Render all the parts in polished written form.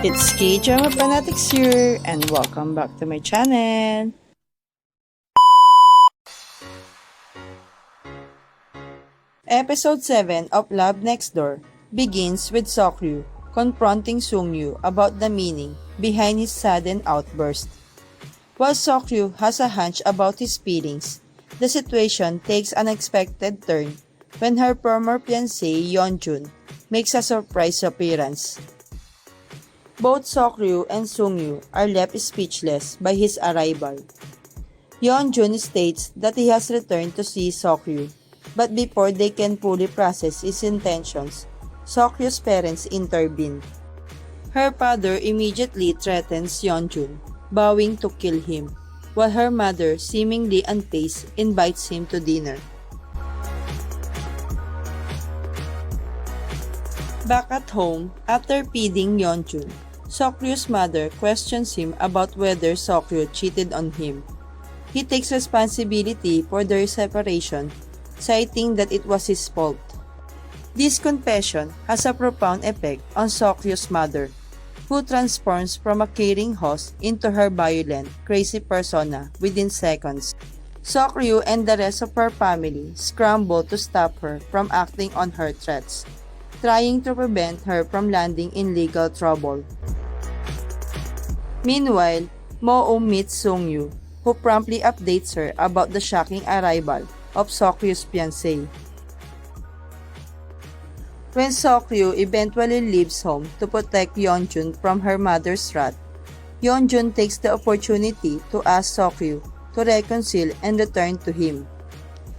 It's Kdrama Fanatics here, and welcome back to my channel. Episode 7 of Love Next Door begins with Seok-ryu confronting Seung-hyo about the meaning behind his sudden outburst. While Seok-ryu has a hunch about his feelings, the situation takes an unexpected turn when her former fiancé Yeonjun makes a surprise appearance. Both Seok-ryu and Seung-hyo are left speechless by his arrival. Yeonjun states that he has returned to see Seok-ryu, but before they can fully process his intentions, Seok-ryu's parents intervene. Her father immediately threatens Yeonjun, vowing to kill him, while her mother, seemingly unfazed, invites him to dinner. Back at home, after feeding Yeonjun, Seok-ryu's mother questions him about whether Seok-ryu cheated on him. He takes responsibility for their separation, citing that it was his fault. This confession has a profound effect on Seok-ryu's mother, who transforms from a caring host into her violent, crazy persona within seconds. Seok-ryu and the rest of her family scramble to stop her from acting on her threats, trying to prevent her from landing in legal trouble. Meanwhile, Mo-eum meets Seung-hyo, who promptly updates her about the shocking arrival of Seok-ryu's fiancé. When Seok-ryu eventually leaves home to protect Yeonjun from her mother's wrath, Yeonjun takes the opportunity to ask Seok-ryu to reconcile and return to him.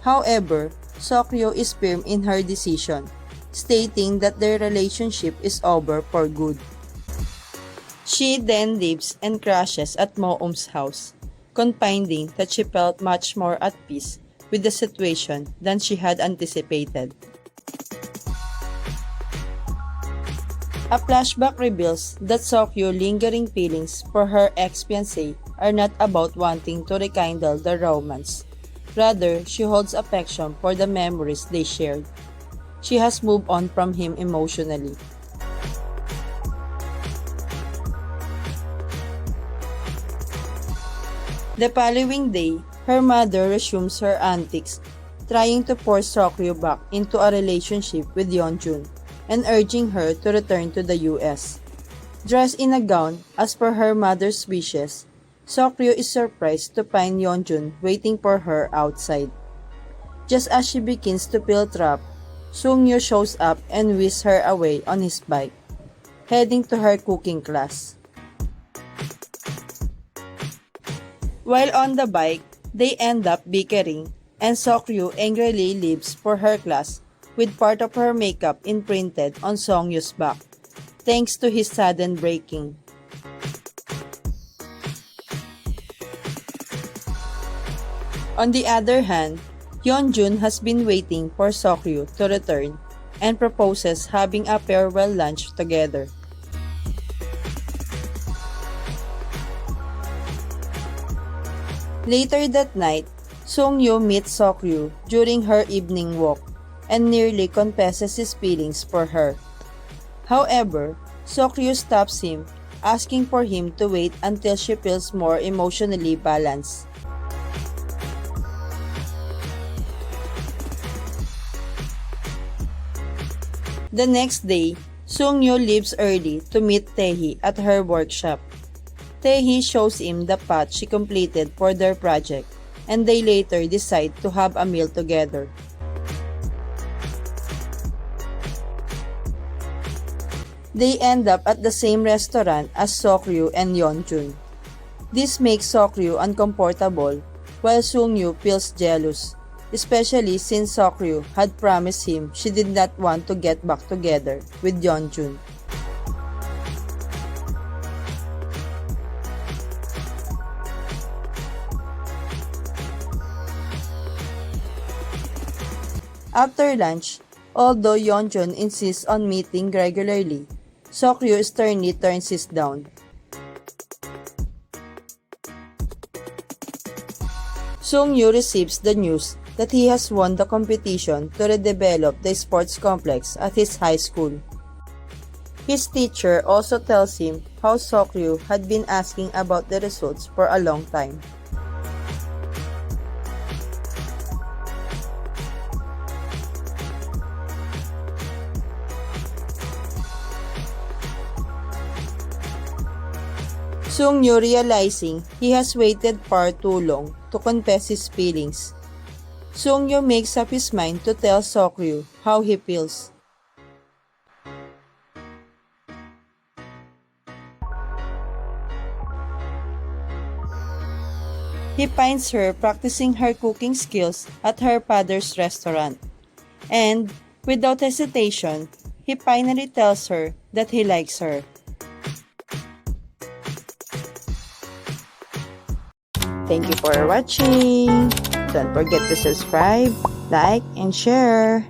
However, Seok-ryu is firm in her decision, stating that their relationship is over for good. She then leaves and crashes at Mo-eum's house, confiding that she felt much more at peace with the situation than she had anticipated. A flashback reveals that Seok-ryo's lingering feelings for her ex-fiancé are not about wanting to rekindle the romance. Rather, she holds affection for the memories they shared. She has moved on from him emotionally. The following day, her mother resumes her antics, trying to force Seok-ryu back into a relationship with Yeonjun and urging her to return to the US. Dressed in a gown as per her mother's wishes, Seok-ryu is surprised to find Yeonjun waiting for her outside. Just as she begins to feel trapped, Seung-hyo shows up and whisks her away on his bike, heading to her cooking class. While on the bike, they end up bickering, and Seok-ryu angrily leaves for her class with part of her makeup imprinted on Seung-hyo's back, thanks to his sudden breaking. On the other hand, Yeonjun has been waiting for Seok-ryu to return and proposes having a farewell lunch together. Later that night, Seung-hyo meets Seok-ryu during her evening walk and nearly confesses his feelings for her. However, Seok-ryu stops him, asking for him to wait until she feels more emotionally balanced. The next day, Seung-hyo leaves early to meet Tae-hee at her workshop. Tae-hee shows him the path she completed for their project, and they later decide to have a meal together. They end up at the same restaurant as Seok-ryu and Yeonjun. This makes Seok-ryu uncomfortable, while Seung-hyo feels jealous, especially since Seok-ryu had promised him she did not want to get back together with Yeonjun. After lunch, although Yeonjun insists on meeting regularly, Seok-ryu sternly turns his down. Seung-hyo receives the news that he has won the competition to redevelop the sports complex at his high school. His teacher also tells him how Seok-ryu had been asking about the results for a long time. Seung-hyo, realizing he has waited far too long to confess his feelings, Seung-hyo makes up his mind to tell Seok-ryu how he feels. He finds her practicing her cooking skills at her father's restaurant, and, without hesitation, he finally tells her that he likes her. Thank you for watching. Don't forget to subscribe, like, and share.